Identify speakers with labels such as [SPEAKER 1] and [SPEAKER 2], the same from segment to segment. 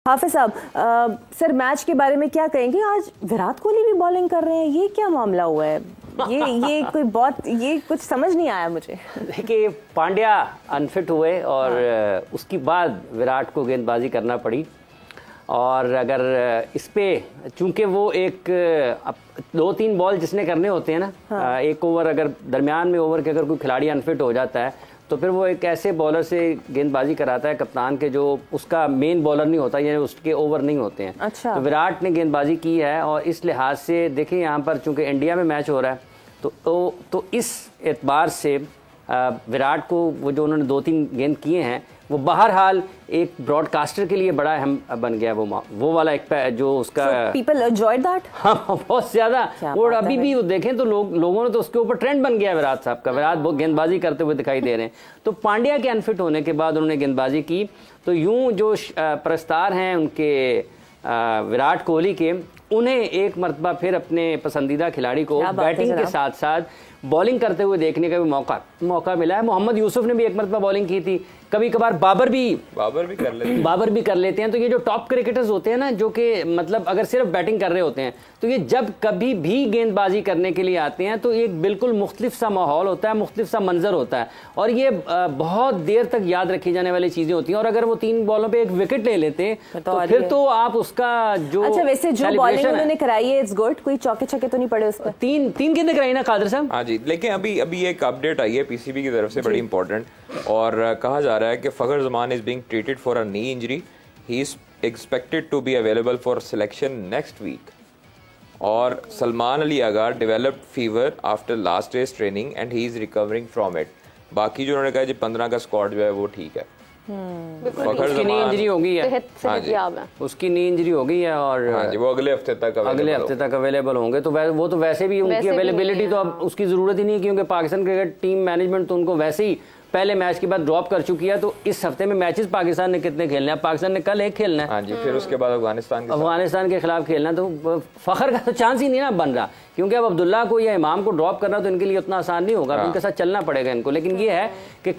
[SPEAKER 1] हाफिज साहब, sir match के बारे में क्या कहेंगे? आज विराट कोहली भी बॉलिंग कर रहे हैं, ये क्या मामला हुआ है? ये कुछ समझ नहीं आया मुझे।
[SPEAKER 2] देखिए, पांड्या अनफिट हुए और उसके बाद विराट को गेंदबाजी करना पड़ी। और अगर इस पे चूंकि वो एक 2-3 बॉल जिसने करने होते हैं ना, एक ओवर अगर दरमियान में ओवर के अगर कोई खिलाड़ी अनफिट हो जाता है तो फिर वो एक ऐसे बॉलर से गेंदबाजी कराता है कप्तान के जो उसका मेन बॉलर नहीं होता, यानी उसके ओवर नहीं होते हैं।
[SPEAKER 1] अच्छा।
[SPEAKER 2] तो विराट ने गेंदबाजी की है और इस लिहाज से देखिए यहाँ पर चूंकि इंडिया में मैच हो रहा है तो इस एतबार से विराट को वो जो उन्होंने 2-3 गेंद किए हैं वो बहरहाल एक ब्रॉडकास्टर के लिए बड़ा अहम बन गया। वो वाला एक जो उसका
[SPEAKER 1] पीपल एंजॉयड दैट।
[SPEAKER 2] हाँ, बहुत ज्यादा। और अभी भी वो देखें तो लोगों ने तो उसके ऊपर ट्रेंड बन गया विराट साहब का। विराट बहुत गेंदबाजी करते हुए दिखाई दे रहे हैं। तो पांड्या के अनफिट होने के बाद उन्होंने गेंदबाजी की तो यूं जो प्रस्तार हैं उनके विराट कोहली के, उन्हें एक मरतबा फिर अपने पसंदीदा खिलाड़ी को बैटिंग के साथ साथ बॉलिंग करते हुए देखने का भी मौका मिला है। मोहम्मद यूसुफ ने भी एक मरतबा बॉलिंग की थी, कभी कभार बाबर भी कर लेते हैं। तो ये जो टॉप क्रिकेटर्स होते हैं ना, जो कि मतलब अगर सिर्फ बैटिंग कर रहे होते हैं, तो ये जब कभी भी गेंदबाजी करने के लिए आते हैं तो एक बिल्कुल मुख्तलिफ सा माहौल होता है, मुख्तलिफ सा मंजर होता है और ये बहुत देर तक याद रखी जाने वाली चीजें होती हैं। और अगर वो 3 बॉलों पे एक विकेट ले लेते तो फिर तो आप उसका जो
[SPEAKER 1] अच्छा, वैसे जो बॉलिंग उन्होंने कराई है इट्स गुड। कोई चौके छक्के तो नहीं पड़े उस पर? 3
[SPEAKER 2] गेंदें कराई ना कादर साहब?
[SPEAKER 3] हाँ जी, लेकिन अभी एक अपडेट आई है पीसीबी की तरफ से, बड़ी इंपॉर्टेंट। और कहा जा रहा है कि Fakhar Zaman is being treated for a knee injury. He is expected to be available for selection next week. और सलमान अली आगार developed fever after last days training and he is recovering from it. बाकी जो उन्होंने कहा जी 15 का स्क्वाड जो है वो ठीक है।
[SPEAKER 2] उसकी नी इंजरी हो गई है। उसकी नी इंजरी हो गई है और
[SPEAKER 3] हाँ जी, वो अगले हफ्ते तक
[SPEAKER 2] अवेलेबल होंगे। तो वो तो वैसे भी उनकी अवेलेबिलिटी तो अब उसकी जरूरत ही नहीं, क्योंकि पाकिस्तान क्रिकेट टीम मैनेजमेंट तो उनको वैसे ही पहले मैच के बाद ड्रॉप कर चुकी है। तो इस हफ्ते में मैचेस पाकिस्तान ने कितने खेलने हैं? पाकिस्तान ने कल एक खेलना है।
[SPEAKER 3] हाँ जी, फिर उसके बाद अफगानिस्तान के
[SPEAKER 2] खिलाफ खेलना है। तो फखर का तो चांस ही नहीं ना बन रहा, क्योंकि अब अब्दुल्ला को या इमाम को ड्रॉप करना तो इनके लिए उतना आसान नहीं होगा। उनके साथ चलना पड़ेगा इनको। लेकिन ये है कि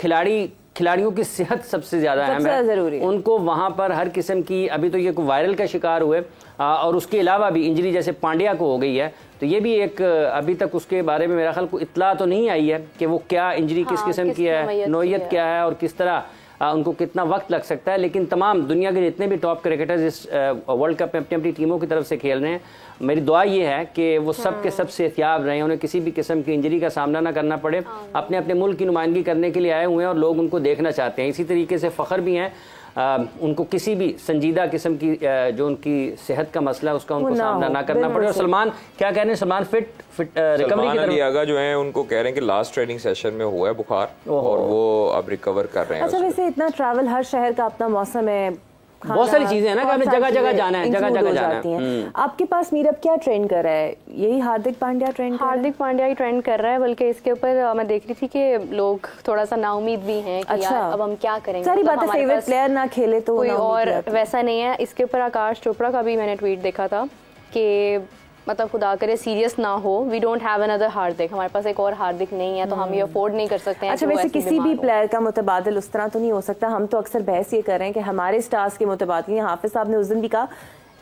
[SPEAKER 2] खिलाड़ियों की सेहत सबसे ज्यादा अहम है। उनको वहां पर हर किस्म की, अभी तो ये वायरल का शिकार हुए और उसके अलावा भी इंजरी जैसे पांड्या को हो गई है, तो ये भी एक अभी तक उसके बारे में मेरा ख्याल को इत्तला तो नहीं आई है कि वो क्या इंजरी किस किस्म की है, नोयत क्या है और किस तरह उनको कितना वक्त लग सकता है। लेकिन तमाम दुनिया के जितने भी टॉप क्रिकेटर्स इस वर्ल्ड कप में अपनी अपनी टीमों की तरफ से खेल रहे हैं, मेरी दुआ ये है कि वो सब के सब सेहतियाब रहें, उन्हें किसी भी किस्म की इंजरी का सामना ना करना पड़े। अपने अपने मुल्क की नुमाइंदगी करने के लिए आए हुए हैं और लोग उनको देखना चाहते हैं। इसी तरीके से फ़खर भी हैं, उनको किसी भी संजीदा किस्म की जो उनकी सेहत का मसला है उसका उनको सामना ना करना पड़े। और सलमान क्या कह रहे हैं? सलमान फिट रिकवरी की तरफ आगा
[SPEAKER 3] जो है उनको कह रहे हैं कि लास्ट ट्रेनिंग सेशन में हुआ है बुखार और वो अब रिकवर कर रहे हैं।
[SPEAKER 1] अच्छा, वैसे इतना ट्रैवल, हर शहर का अपना मौसम है,
[SPEAKER 2] बहुत सारी चीजें हैं ना कि आपने जगह जगह जाना है, जगह जगह जाना है।
[SPEAKER 1] आपके पास मीरब क्या ट्रेंड कर रहा है? यही हार्दिक पांड्या
[SPEAKER 4] ही ट्रेंड कर रहा है। बल्कि इसके ऊपर मैं देख रही थी कि लोग थोड़ा सा नाउमीद भी हैं कि
[SPEAKER 1] अच्छा,
[SPEAKER 4] यार अब हम क्या करेंगे।
[SPEAKER 1] सारी बात है, फेवरेट प्लेयर ना खेले तो
[SPEAKER 4] कोई और वैसा नहीं है। इसके ऊपर आकाश चोपड़ा का भी मैंने ट्वीट देखा था कि मतलब खुदा करे सीरियस ना हो, वी डोंट हैव अनदर हार्दिक, हमारे पास एक और हार्दिक नहीं है तो हम ये अफोर्ड नहीं कर सकते हैं।
[SPEAKER 1] अच्छा, वैसे किसी भी प्लेयर का मुतबादिल उस तरह तो नहीं हो सकता। हम तो अक्सर बहस ये कर रहे हैं कि हमारे स्टार्स के मुतबादिल, हाफिज साहब ने उस दिन भी कहा,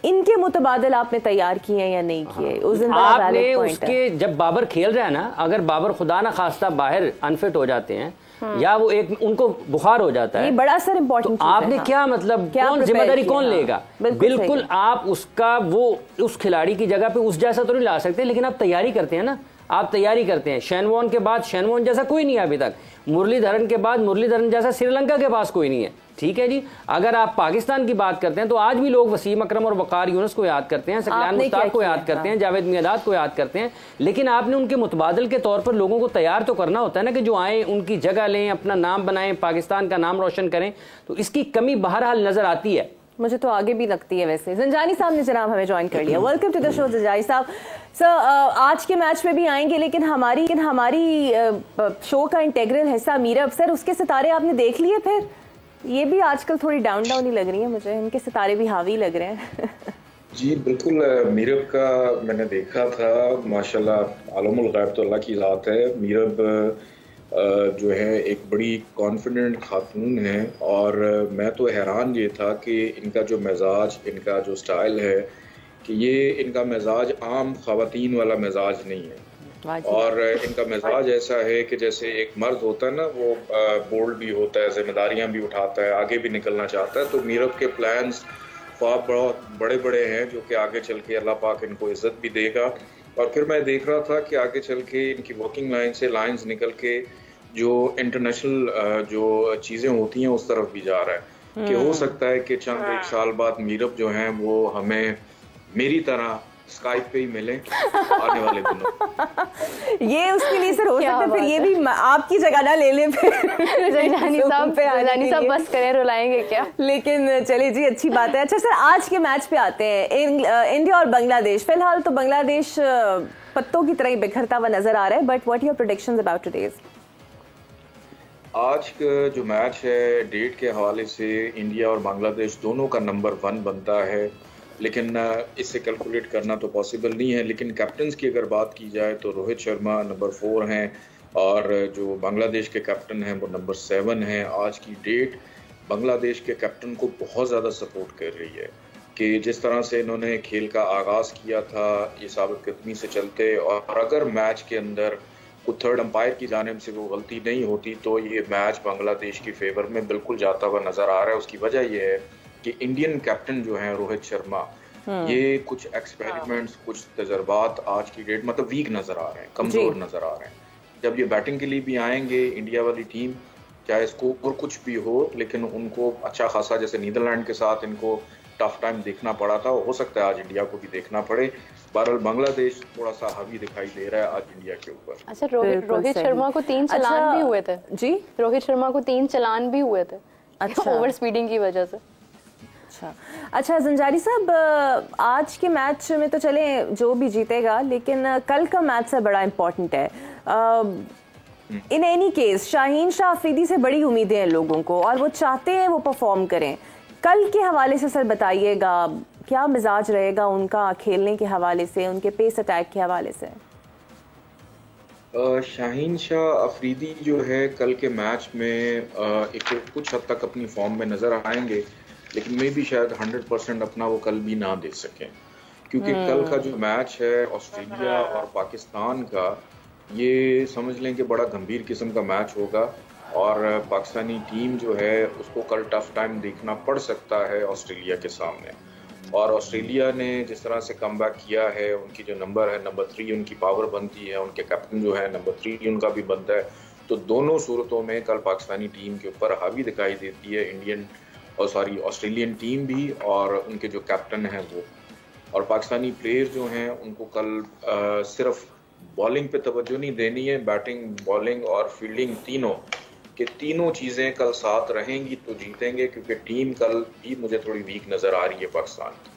[SPEAKER 1] इनके मुतबादिल आपने तैयार किए हैं या नहीं किए? उस दिन
[SPEAKER 2] आपने उसके जब बाबर खेल रहा है ना, अगर बाबर खुदा ना खास्ता बाहर अनफिट हो जाते हैं या वो एक उनको बुखार हो जाता है,
[SPEAKER 1] ये बड़ा सर इम्पोर्टेंट
[SPEAKER 2] तो आपने क्या मतलब कौन जिम्मेदारी कौन लेगा? बिल्कुल आप उसका वो उस खिलाड़ी की जगह पे उस जैसा तो नहीं ला सकते, लेकिन आप तैयारी करते हैं ना, आप तैयारी करते हैं। शैनवॉन के बाद शैनवॉन जैसा कोई नहीं है अभी तक, मुरलीधरन के बाद मुरलीधरन जैसा श्रीलंका के पास कोई नहीं है। ठीक है जी, अगर आप पाकिस्तान की बात करते हैं तो आज भी लोग वसीम अकरम और वकार यूनुस को याद करते हैं, सकलान मुश्ताक को याद करते हैं, जावेद मियादाद को याद करते हैं। लेकिन आपने उनके मुतबादिल के तौर पर लोगों को तैयार तो करना होता है ना, कि जो आए उनकी जगह लें, अपना नाम बनाएं, पाकिस्तान का नाम रोशन करें। तो इसकी कमी बहरहाल नजर आती है,
[SPEAKER 1] मुझे तो आगे भी लगती है। वैसे जंजानी साहब ने जनाब हमें ज्वाइन कर लिया। Welcome to the show Zanjani साहब। सर, आज के मैच में भी आएंगे, लेकिन हमारी शो का इंटेग्रल हिस्सा मीरब सर, उसके सितारे आपने देख लिए? फिर ये भी आजकल थोड़ी डाउन ही लग रही है मुझे, इनके सितारे भी हावी लग रहे हैं।
[SPEAKER 5] जी बिल्कुल, मीरब का मैंने देखा था, माशाल्लाह आलमुल गैब तो अल्लाह की ज़ात है। मीरब जो है एक बड़ी कॉन्फिडेंट खातून है, और मैं तो हैरान ये था कि इनका जो मिजाज, इनका जो स्टाइल है, कि ये इनका मिजाज आम ख़वातीन वाला मिजाज नहीं है। और इनका मिजाज ऐसा है कि जैसे एक मर्द होता है ना, वो बोल्ड भी होता है, जिम्मेदारियां भी उठाता है, आगे भी निकलना चाहता है। तो मीरब के प्लान्स ख्वाब बहुत बड़े बड़े हैं, जो कि आगे चल के अल्लाह पाक इनको इज्जत भी देगा। और फिर मैं देख रहा था कि आगे चल के इनकी वर्किंग लाइन से लाइंस निकल के जो इंटरनेशनल जो चीज़ें होती हैं उस तरफ भी जा रहा है, कि हो सकता है कि चंद एक साल बाद मीरब जो हैं वो हमें मेरी तरह स्काइप पे ही मिले आने वाले दिनों।
[SPEAKER 1] ये उसके लिए सर हो सकता है फिर ये भी आपकी जगह ना ले ले फिर
[SPEAKER 4] जैलानी साहब बस करें, रुलाएंगे क्या।
[SPEAKER 1] लेकिन चलिए जी, अच्छी बात है। अच्छा सर, आज के मैच पे आते हैं। इंडिया और बांग्लादेश, फिलहाल तो बांग्लादेश पत्तों की तरह ही बिखरता हुआ नजर आ रहा है, but what your predictions about today's?
[SPEAKER 5] आज का जो मैच है, डेट के हवाले से इंडिया और बांग्लादेश दोनों का नंबर 1 बनता है, लेकिन इससे कैलकुलेट करना तो पॉसिबल नहीं है। लेकिन कैप्टन्स की अगर बात की जाए तो रोहित शर्मा नंबर 4 हैं, और जो बांग्लादेश के कैप्टन हैं वो नंबर 7 हैं। आज की डेट बांग्लादेश के कैप्टन को बहुत ज़्यादा सपोर्ट कर रही है, कि जिस तरह से इन्होंने खेल का आगाज़ किया था ये साबित कदमी से चलते, और अगर मैच के अंदर कोई थर्ड अंपायर की जानिब से वो गलती नहीं होती तो ये मैच बांग्लादेश की फेवर में बिल्कुल जाता हुआ नज़र आ रहा है। उसकी वजह यह है कि इंडियन कैप्टन जो है रोहित शर्मा, ये कुछ एक्सपेरिमेंट्स, कुछ तजर्बात आज की डेट मतलब वीक नजर आ रहे हैं, कमजोर नजर आ रहे हैं। जब ये बैटिंग के लिए भी आएंगे इंडिया वाली टीम, चाहे इसको और कुछ भी हो, लेकिन उनको अच्छा खासा, जैसे नीदरलैंड के साथ इनको टफ टाइम देखना पड़ा था, हो सकता है आज इंडिया को भी देखना पड़े। बहरहाल बांग्लादेश थोड़ा सा हावी दिखाई दे रहा है आज इंडिया के ऊपर।
[SPEAKER 4] अच्छा, रोहित शर्मा को 3 चलान भी हुए थे
[SPEAKER 1] जी।
[SPEAKER 4] रोहित शर्मा को 3 चलान भी हुए थे,
[SPEAKER 1] अच्छा,
[SPEAKER 4] ओवर स्पीडिंग की वजह से।
[SPEAKER 1] अच्छा ज़ंजारी साहब, आज के मैच में तो चले जो भी जीतेगा, लेकिन कल का मैच से बड़ा इम्पोर्टेंट है। In any case Shaheen Shah Afridi से बड़ी उम्मीदें हैं लोगों को, और वो चाहते हैं वो परफॉर्म करें। कल के हवाले से सर बताइएगा, क्या मिजाज रहेगा उनका खेलने के हवाले से, उनके पेस अटैक के हवाले से?
[SPEAKER 5] शाहीन शाह अफरीदी जो है कल के मैच में एक कुछ हद तक अपनी फॉर्म में नजर आएंगे, लेकिन मैं भी शायद 100% अपना वो कल भी ना दे सकें, क्योंकि कल का जो मैच है ऑस्ट्रेलिया और पाकिस्तान का, ये समझ लें कि बड़ा गंभीर किस्म का मैच होगा, और पाकिस्तानी टीम जो है उसको कल टफ टाइम देखना पड़ सकता है ऑस्ट्रेलिया के सामने। और ऑस्ट्रेलिया ने जिस तरह से कमबैक किया है, उनकी जो नंबर है नंबर 3 उनकी पावर बनती है, उनके कैप्टन जो है नंबर 3 उनका भी बनता है। तो दोनों सूरतों में कल पाकिस्तानी टीम के ऊपर हावी दिखाई देती है ऑस्ट्रेलियन टीम भी, और उनके जो कैप्टन हैं वो। और पाकिस्तानी प्लेयर जो हैं उनको कल सिर्फ बॉलिंग पे तवज्जो नहीं देनी है, बैटिंग, बॉलिंग और फील्डिंग तीनों चीज़ें कल साथ रहेंगी तो जीतेंगे, क्योंकि टीम कल भी मुझे थोड़ी वीक नज़र आ रही है पाकिस्तान की।